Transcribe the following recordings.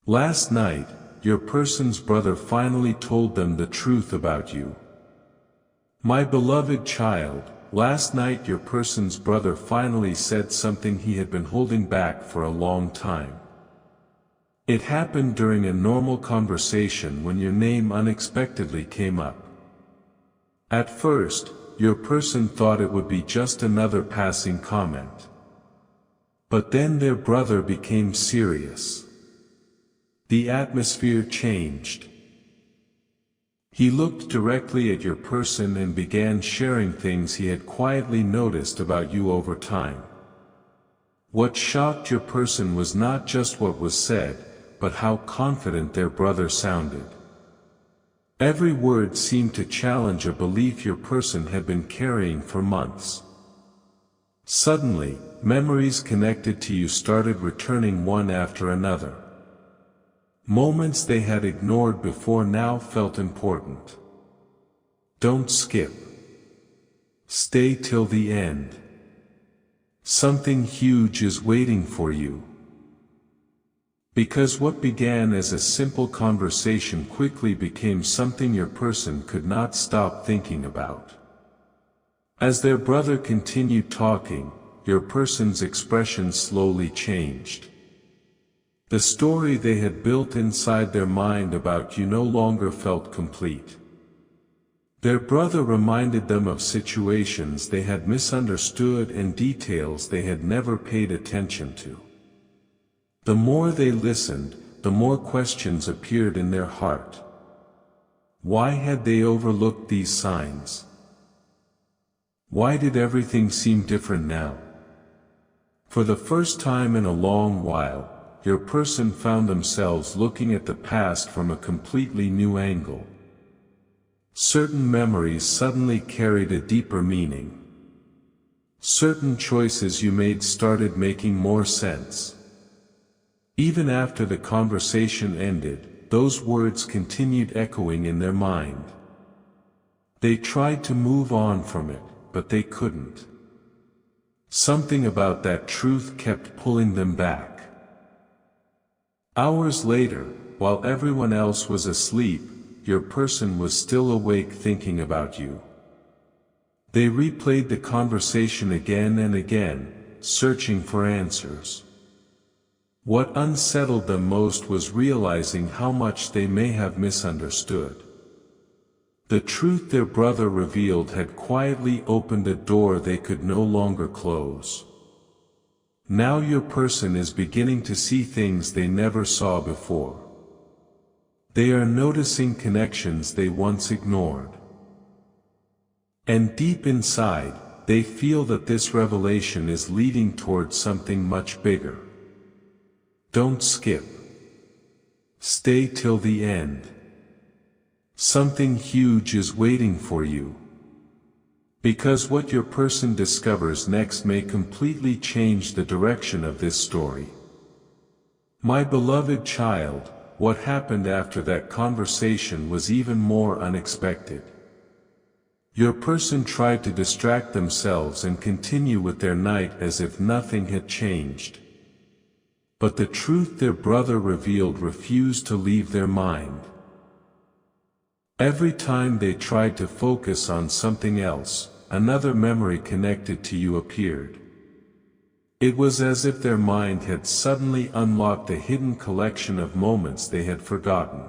Last night, your person's brother finally told them the truth about you. My beloved child, last night your person's brother finally said something he had been holding back for a long time. It happened during a normal conversation when your name unexpectedly came up. At first, your person thought it would be just another passing comment. But then their brother became serious. The atmosphere changed. He looked directly at your person and began sharing things he had quietly noticed about you over time. What shocked your person was not just what was said, but how confident their brother sounded. Every word seemed to challenge a belief your person had been carrying for months. Suddenly, memories connected to you started returning one after another. Moments they had ignored before now felt important. Don't skip. Stay till the end. Something huge is waiting for you. Because what began as a simple conversation quickly became something your person could not stop thinking about. As their brother continued talking, your person's expression slowly changed. The story they had built inside their mind about you no longer felt complete. Their brother reminded them of situations they had misunderstood and details they had never paid attention to. The more they listened, the more questions appeared in their heart. Why had they overlooked these signs? Why did everything seem different now? For the first time in a long while, your person found themselves looking at the past from a completely new angle. Certain memories suddenly carried a deeper meaning. Certain choices you made started making more sense. Even after the conversation ended, those words continued echoing in their mind. They tried to move on from it, but they couldn't. Something about that truth kept pulling them back. Hours later, while everyone else was asleep, your person was still awake thinking about you. They replayed the conversation again and again, searching for answers. What unsettled them most was realizing how much they may have misunderstood. The truth their brother revealed had quietly opened a door they could no longer close. Now your person is beginning to see things they never saw before. They are noticing connections they once ignored. And deep inside, they feel that this revelation is leading towards something much bigger. Don't skip. Stay till the end. Something huge is waiting for you. Because what your person discovers next may completely change the direction of this story. My beloved child, what happened after that conversation was even more unexpected. Your person tried to distract themselves and continue with their night as if nothing had changed. But the truth their brother revealed refused to leave their mind. Every time they tried to focus on something else, another memory connected to you appeared. It was as if their mind had suddenly unlocked a hidden collection of moments they had forgotten.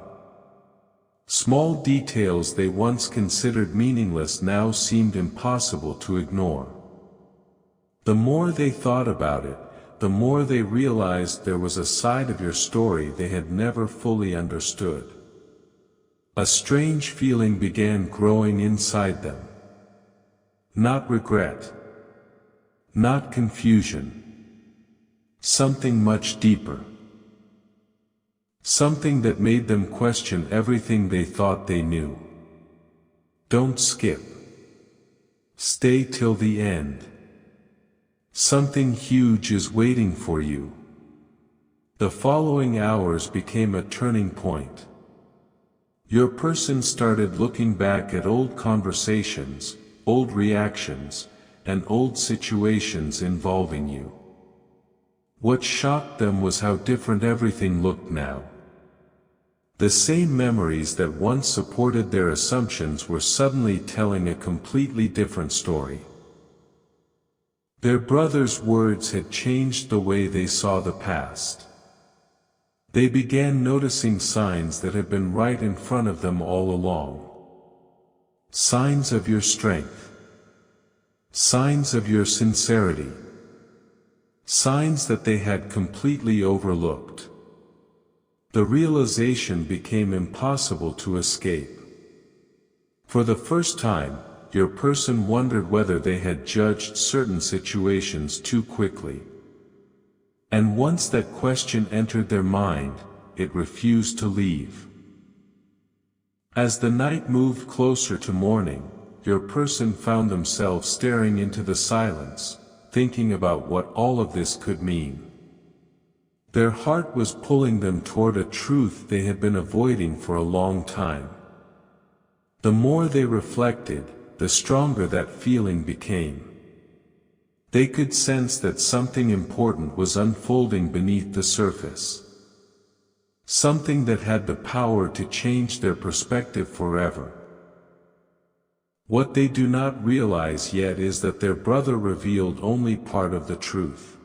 Small details they once considered meaningless now seemed impossible to ignore. The more they thought about it, the more they realized there was a side of your story they had never fully understood. A strange feeling began growing inside them. Not regret. Not confusion. Something much deeper. Something that made them question everything they thought they knew. Don't skip. Stay till the end. Something huge is waiting for you. The following hours became a turning point. Your person started looking back at old conversations, old reactions, and old situations involving you. What shocked them was how different everything looked now. The same memories that once supported their assumptions were suddenly telling a completely different story. Their brother's words had changed the way they saw the past. They began noticing signs that had been right in front of them all along. Signs of your strength. Signs of your sincerity. Signs that they had completely overlooked. The realization became impossible to escape. For the first time, your person wondered whether they had judged certain situations too quickly. And once that question entered their mind, it refused to leave. As the night moved closer to morning, your person found themselves staring into the silence, thinking about what all of this could mean. Their heart was pulling them toward a truth they had been avoiding for a long time. The more they reflected, the stronger that feeling became. They could sense that something important was unfolding beneath the surface. Something that had the power to change their perspective forever. What they do not realize yet is that their brother revealed only part of the truth.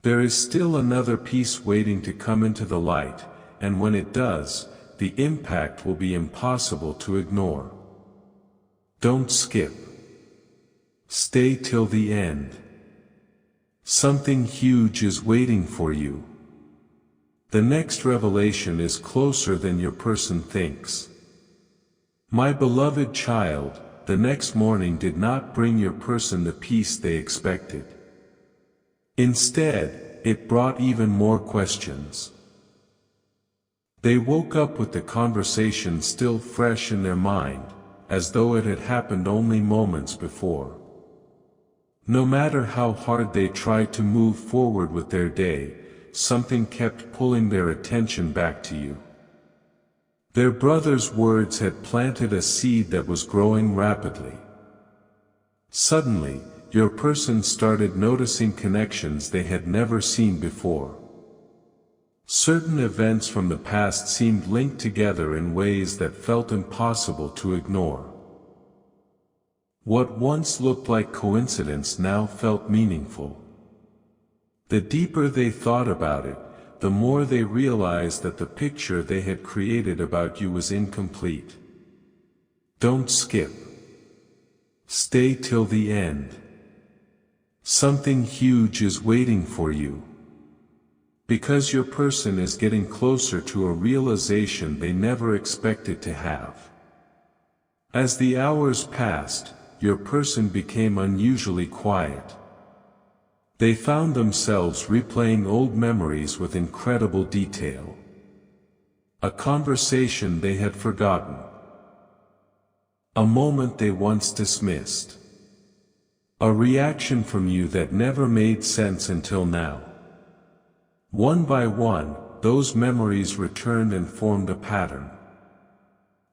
There is still another piece waiting to come into the light, and when it does, the impact will be impossible to ignore. Don't skip. Stay till the end. Something huge is waiting for you. The next revelation is closer than your person thinks. My beloved child, the next morning did not bring your person the peace they expected. Instead, it brought even more questions. They woke up with the conversation still fresh in their mind, as though it had happened only moments before. No matter how hard they tried to move forward with their day, something kept pulling their attention back to you. Their brother's words had planted a seed that was growing rapidly. Suddenly, your person started noticing connections they had never seen before. Certain events from the past seemed linked together in ways that felt impossible to ignore. What once looked like coincidence now felt meaningful. The deeper they thought about it, the more they realized that the picture they had created about you was incomplete. Don't skip. Stay till the end. Something huge is waiting for you. Because your person is getting closer to a realization they never expected to have. As the hours passed, your person became unusually quiet. They found themselves replaying old memories with incredible detail. A conversation they had forgotten. A moment they once dismissed. A reaction from you that never made sense until now. One by one, those memories returned and formed a pattern.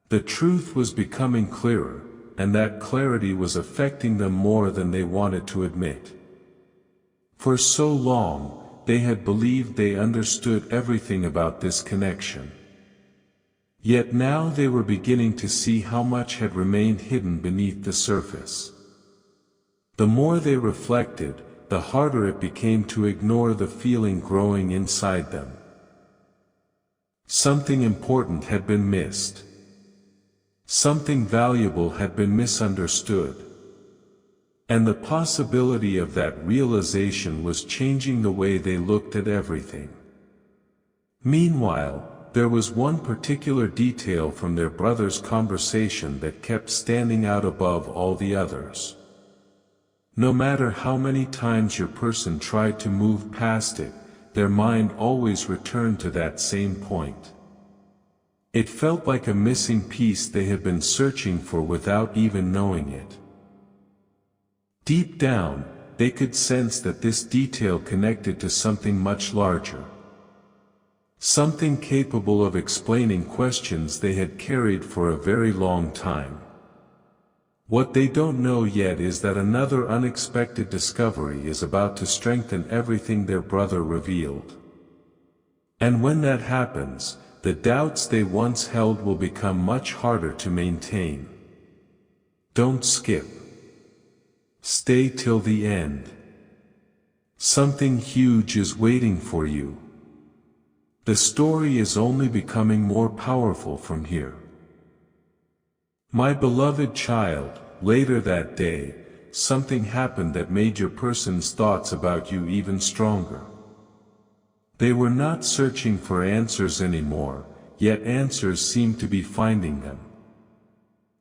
The truth was becoming clearer, and that clarity was affecting them more than they wanted to admit. For so long, they had believed they understood everything about this connection. Yet now they were beginning to see how much had remained hidden beneath the surface. The more they reflected, the harder it became to ignore the feeling growing inside them. Something important had been missed. Something valuable had been misunderstood. And the possibility of that realization was changing the way they looked at everything. Meanwhile, there was one particular detail from their brother's conversation that kept standing out above all the others. No matter how many times your person tried to move past it, their mind always returned to that same point. It felt like a missing piece they had been searching for without even knowing it. Deep down, they could sense that this detail connected to something much larger. Something capable of explaining questions they had carried for a very long time. What they don't know yet is that another unexpected discovery is about to strengthen everything their brother revealed. And when that happens, the doubts they once held will become much harder to maintain. Don't skip. Stay till the end. Something huge is waiting for you. The story is only becoming more powerful from here. My beloved child, later that day, something happened that made your person's thoughts about you even stronger. They were not searching for answers anymore, yet answers seemed to be finding them.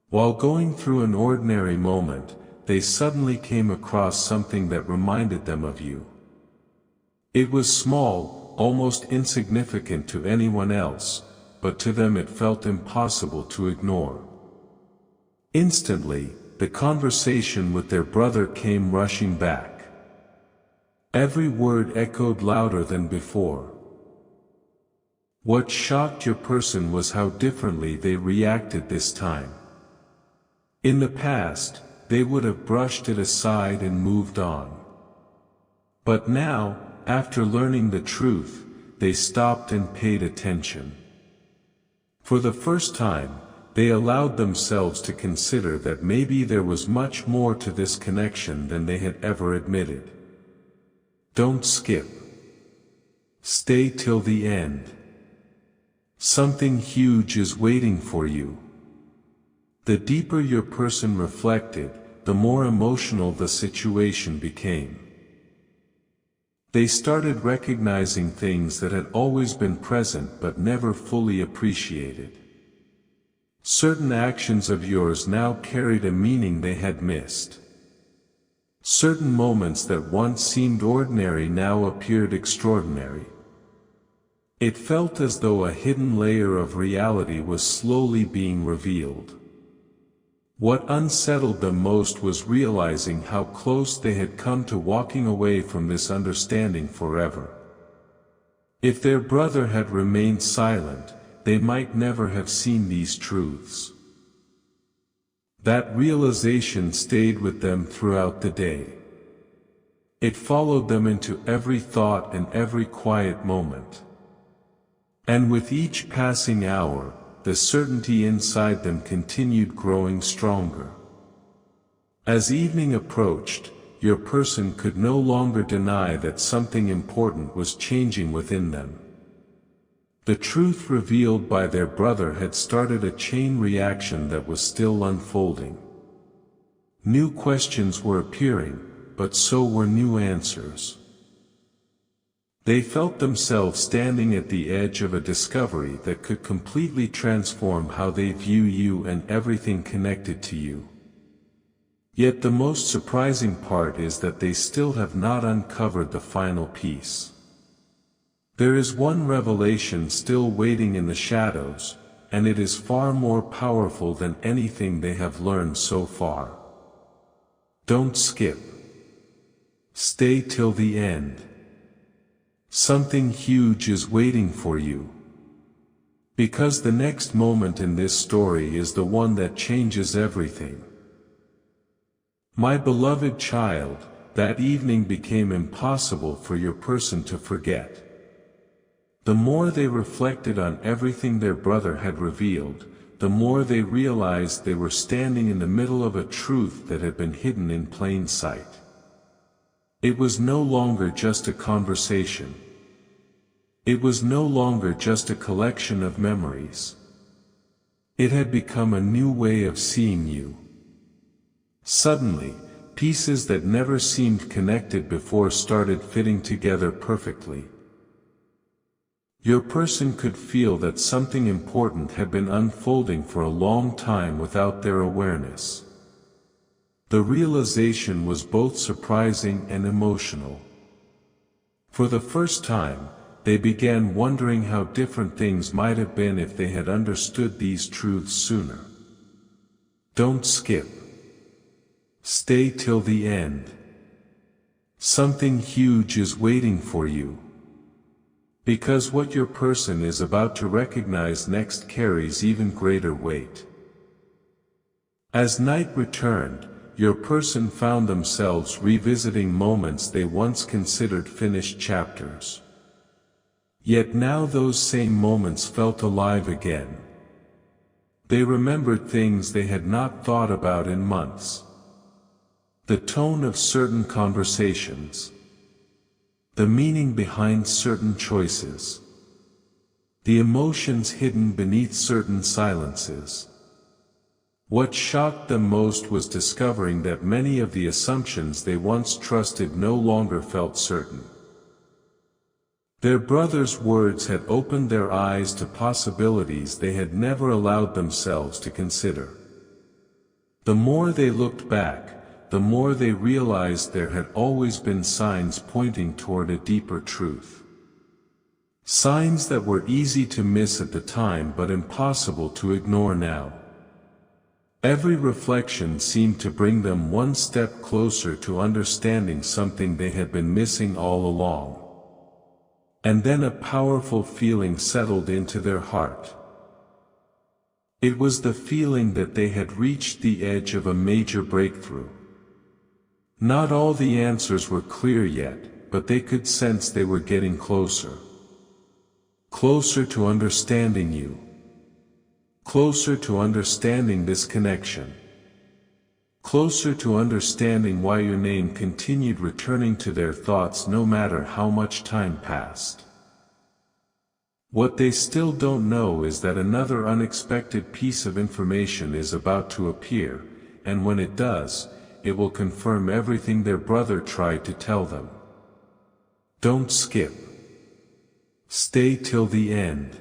While going through an ordinary moment, they suddenly came across something that reminded them of you. It was small, almost insignificant to anyone else, but to them it felt impossible to ignore. Instantly, the conversation with their brother came rushing back. Every word echoed louder than before. What shocked your person was how differently they reacted this time. In the past, they would have brushed it aside and moved on. But now, after learning the truth, they stopped and paid attention. For the first time, they allowed themselves to consider that maybe there was much more to this connection than they had ever admitted. Don't skip. Stay till the end. Something huge is waiting for you. The deeper your person reflected, the more emotional the situation became. They started recognizing things that had always been present but never fully appreciated. Certain actions of yours now carried a meaning they had missed. Certain moments that once seemed ordinary now appeared extraordinary. It felt as though a hidden layer of reality was slowly being revealed. What unsettled them most was realizing how close they had come to walking away from this understanding forever. If their brother had remained silent, they might never have seen these truths. That realization stayed with them throughout the day. It followed them into every thought and every quiet moment. And with each passing hour, the certainty inside them continued growing stronger. As evening approached, your person could no longer deny that something important was changing within them. The truth revealed by their brother had started a chain reaction that was still unfolding. New questions were appearing, but so were new answers. They felt themselves standing at the edge of a discovery that could completely transform how they view you and everything connected to you. Yet the most surprising part is that they still have not uncovered the final piece. There is one revelation still waiting in the shadows, and it is far more powerful than anything they have learned so far. Don't skip. Stay till the end. Something huge is waiting for you. Because the next moment in this story is the one that changes everything. My beloved child, that evening became impossible for your person to forget. The more they reflected on everything their brother had revealed, the more they realized they were standing in the middle of a truth that had been hidden in plain sight. It was no longer just a conversation. It was no longer just a collection of memories. It had become a new way of seeing you. Suddenly, pieces that never seemed connected before started fitting together perfectly. Your person could feel that something important had been unfolding for a long time without their awareness. The realization was both surprising and emotional. For the first time, they began wondering how different things might have been if they had understood these truths sooner. Don't skip. Stay till the end. Something huge is waiting for you. Because what your person is about to recognize next carries even greater weight. As night returned, your person found themselves revisiting moments they once considered finished chapters. Yet now those same moments felt alive again. They remembered things they had not thought about in months. The tone of certain conversations. The meaning behind certain choices. The emotions hidden beneath certain silences. What shocked them most was discovering that many of the assumptions they once trusted no longer felt certain. Their brother's words had opened their eyes to possibilities they had never allowed themselves to consider. The more they looked back, the more they realized there had always been signs pointing toward a deeper truth. Signs that were easy to miss at the time but impossible to ignore now. Every reflection seemed to bring them one step closer to understanding something they had been missing all along. And then a powerful feeling settled into their heart. It was the feeling that they had reached the edge of a major breakthrough. Not all the answers were clear yet, but they could sense they were getting closer. Closer to understanding you. Closer to understanding this connection. Closer to understanding why your name continued returning to their thoughts no matter how much time passed. What they still don't know is that another unexpected piece of information is about to appear, and when it does, it will confirm everything their brother tried to tell them. Don't skip. Stay till the end.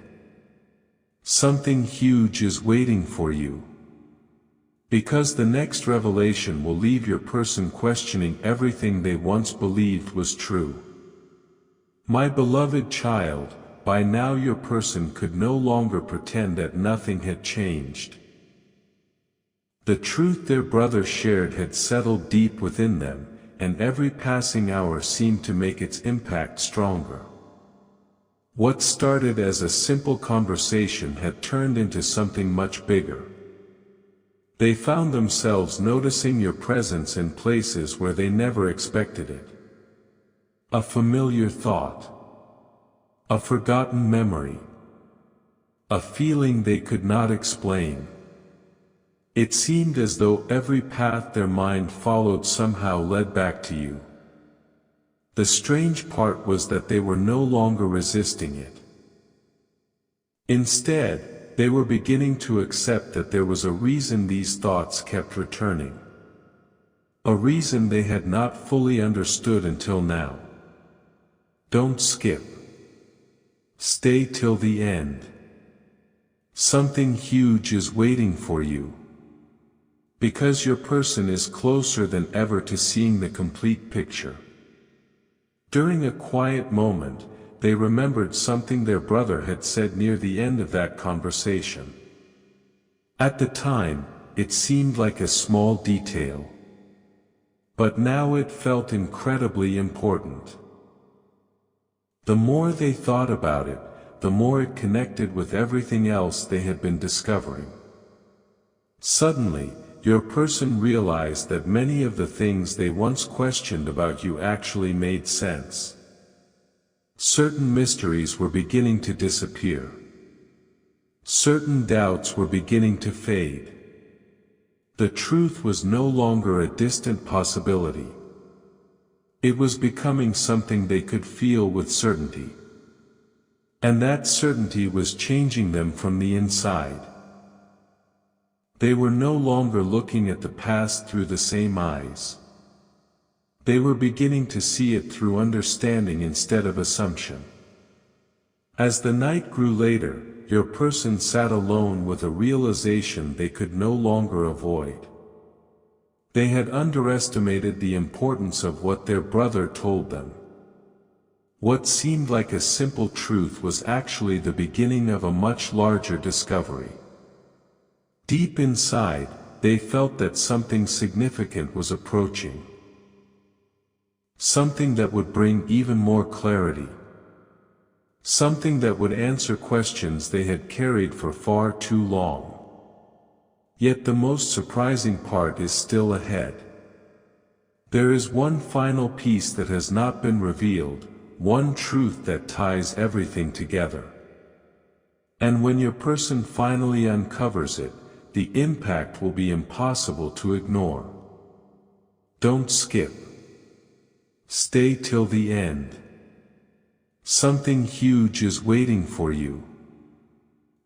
Something huge is waiting for you. Because the next revelation will leave your person questioning everything they once believed was true. My beloved child, by now your person could no longer pretend that nothing had changed. The truth their brother shared had settled deep within them, and every passing hour seemed to make its impact stronger. What started as a simple conversation had turned into something much bigger. They found themselves noticing your presence in places where they never expected it. A familiar thought. A forgotten memory. A feeling they could not explain. It seemed as though every path their mind followed somehow led back to you. The strange part was that they were no longer resisting it. Instead, they were beginning to accept that there was a reason these thoughts kept returning. A reason they had not fully understood until now. Don't skip. Stay till the end. Something huge is waiting for you. Because your person is closer than ever to seeing the complete picture. During a quiet moment, they remembered something their brother had said near the end of that conversation. At the time, it seemed like a small detail. But now it felt incredibly important. The more they thought about it, the more it connected with everything else they had been discovering. Suddenly, your person realized that many of the things they once questioned about you actually made sense. Certain mysteries were beginning to disappear. Certain doubts were beginning to fade. The truth was no longer a distant possibility. It was becoming something they could feel with certainty. And that certainty was changing them from the inside. They were no longer looking at the past through the same eyes. They were beginning to see it through understanding instead of assumption. As the night grew later, your person sat alone with a realization they could no longer avoid. They had underestimated the importance of what their brother told them. What seemed like a simple truth was actually the beginning of a much larger discovery. Deep inside, they felt that something significant was approaching. Something that would bring even more clarity. Something that would answer questions they had carried for far too long. Yet the most surprising part is still ahead. There is one final piece that has not been revealed, one truth that ties everything together. And when your person finally uncovers it, the impact will be impossible to ignore. Don't skip. Stay till the end. Something huge is waiting for you.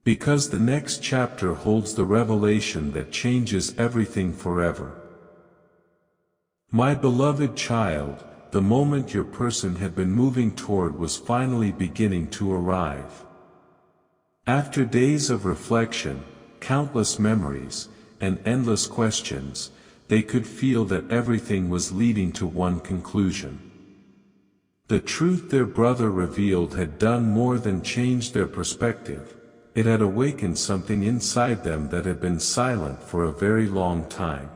Because the next chapter holds the revelation that changes everything forever. My beloved child, the moment your person had been moving toward was finally beginning to arrive. After days of reflection, countless memories, and endless questions, they could feel that everything was leading to one conclusion. The truth their brother revealed had done more than change their perspective. It had awakened something inside them that had been silent for a very long time.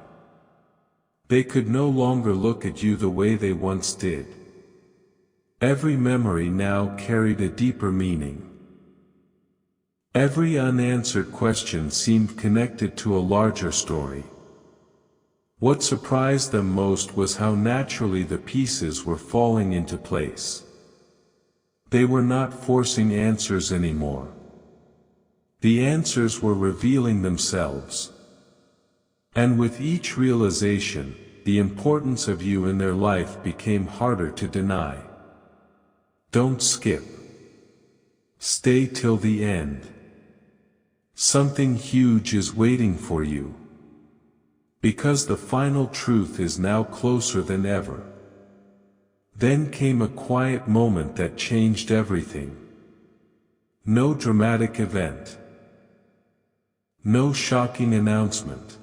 They could no longer look at you the way they once did. Every memory now carried a deeper meaning. Every unanswered question seemed connected to a larger story. What surprised them most was how naturally the pieces were falling into place. They were not forcing answers anymore. The answers were revealing themselves. And with each realization, the importance of you in their life became harder to deny. Don't skip. Stay till the end. Something huge is waiting for you. Because the final truth is now closer than ever. Then came a quiet moment that changed everything. No dramatic event. No shocking announcement.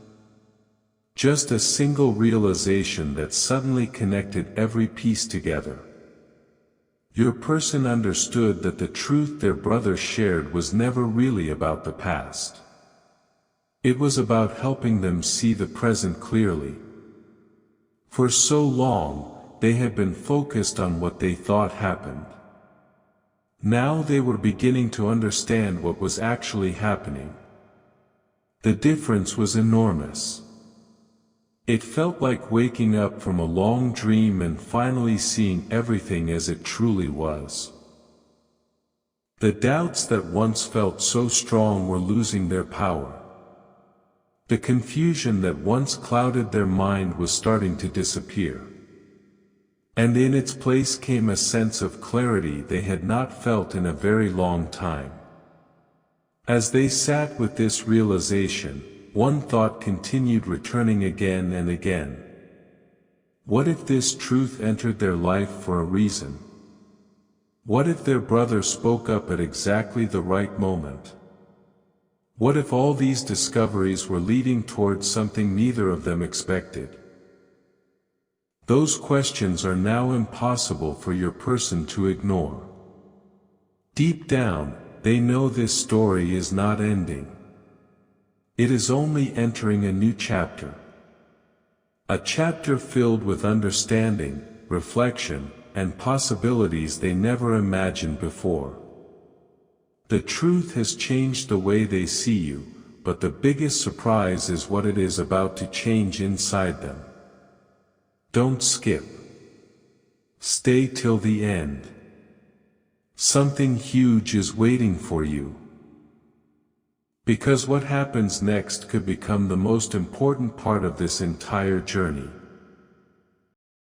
Just a single realization that suddenly connected every piece together. Your person understood that the truth their brother shared was never really about the past. It was about helping them see the present clearly. For so long, they had been focused on what they thought happened. Now they were beginning to understand what was actually happening. The difference was enormous. It felt like waking up from a long dream and finally seeing everything as it truly was. The doubts that once felt so strong were losing their power. The confusion that once clouded their mind was starting to disappear. And in its place came a sense of clarity they had not felt in a very long time. As they sat with this realization, one thought continued returning again and again. What if this truth entered their life for a reason? What if their brother spoke up at exactly the right moment? What if all these discoveries were leading towards something neither of them expected? Those questions are now impossible for your person to ignore. Deep down, they know this story is not ending. It is only entering a new chapter. A chapter filled with understanding, reflection, and possibilities they never imagined before. The truth has changed the way they see you, but the biggest surprise is what it is about to change inside them. Don't skip. Stay till the end. Something huge is waiting for you. Because what happens next could become the most important part of this entire journey.